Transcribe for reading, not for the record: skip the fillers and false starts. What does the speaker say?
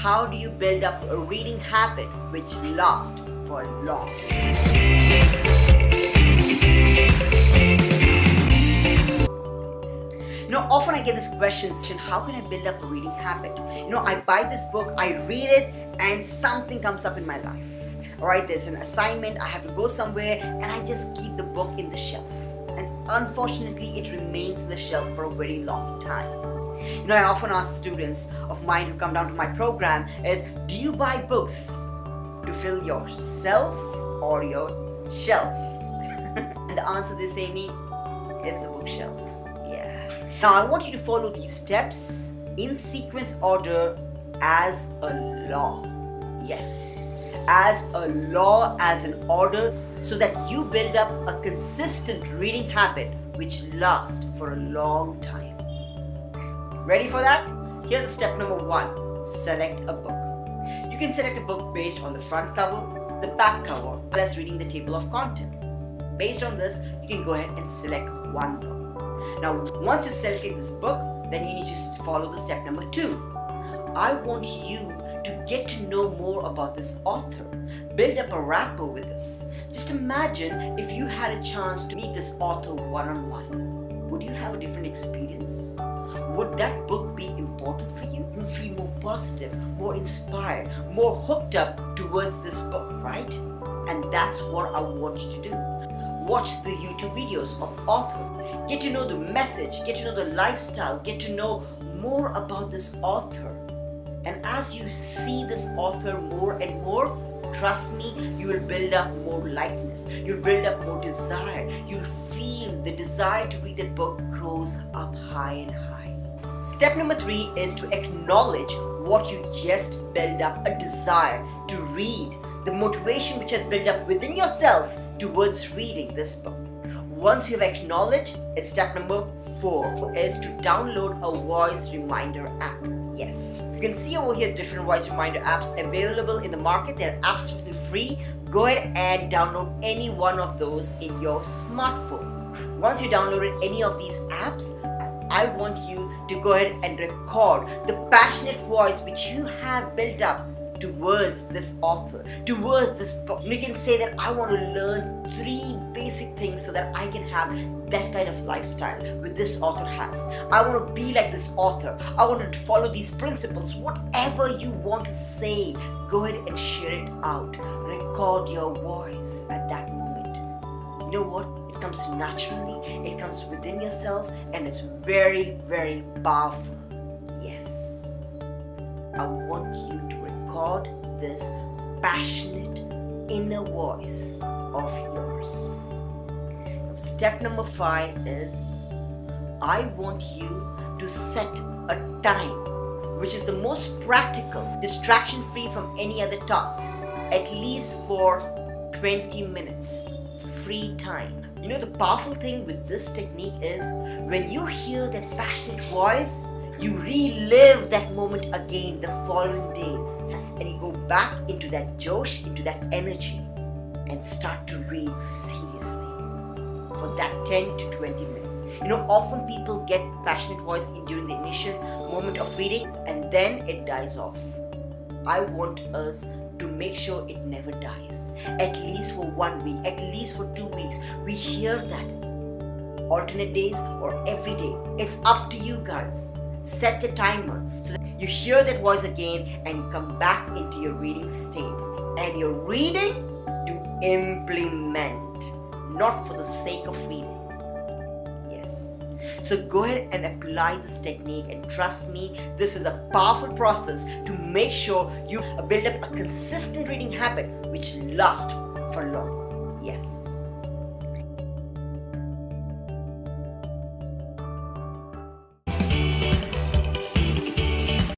how do you build up a reading habit which lasts for long? Often I get this question, how can I build up a reading habit? I buy this book, I read it, and something comes up in my life. Alright, there's an assignment, I have to go somewhere, and I just keep the book in the shelf. And unfortunately, it remains in the shelf for a very long time. I often ask students of mine who come down to my program is, do you buy books to fill yourself or your shelf? And the answer they say me is the bookshelf. Now I want you to follow these steps in sequence order as a law. Yes, as a law, as an order, so that you build up a consistent reading habit which lasts for a long time. Ready for that? Here's step number 1. Select a book. You can select a book based on the front cover, the back cover, plus reading the table of content. Based on this, you can go ahead and select one book. Now, once you selected this book, then you need to follow the step number 2. I want you to get to know more about this author. Build up a rapport with this. Just imagine if you had a chance to meet this author one-on-one. Would you have a different experience? Would that book be important for you? You feel more positive, more inspired, more hooked up towards this book, right? And that's what I want you to do. Watch the YouTube videos of the author. Get to know the message, get to know the lifestyle, get to know more about this author. And as you see this author more and more, trust me, you will build up more likeness. You'll build up more desire. You'll feel the desire to read that book grows up high and high. Step number 3 is to acknowledge what you just built up, a desire to read, the motivation which has built up within yourself towards reading this book. Once you've acknowledged, it's step number 4 is to download a voice reminder app. Yes, you can see over here different voice reminder apps available in the market. They're absolutely free. Go ahead and download any one of those in your smartphone. Once you downloaded any of these apps, I want you to go ahead and record the passionate voice which you have built up towards this author, towards this book. You can say that I want to learn 3 basic things so that I can have that kind of lifestyle which this author has. I want to be like this author. I want to follow these principles. Whatever you want to say, go ahead and share it out. Record your voice at that moment. You know what? It comes naturally, it comes within yourself, and it's very, very powerful. Yes. I want you to record this passionate inner voice of yours. Step number 5 is I want you to set a time which is the most practical, distraction free from any other task, at least for 20 minutes free time. The powerful thing with this technique is when you hear that passionate voice, you relive that moment again the following days, and you go back into that josh, into that energy, and start to read seriously for that 10 to 20 minutes. Often people get passionate voice during the initial moment of reading, and then it dies off. I want us to make sure it never dies. At least for 1 week, at least for 2 weeks, we hear that. Alternate days or every day. It's up to you guys. Set the timer so that you hear that voice again and you come back into your reading state. And you're reading to implement, not for the sake of reading. Yes. So go ahead and apply this technique, and trust me, this is a powerful process to make sure you build up a consistent reading habit which lasts for long. Yes.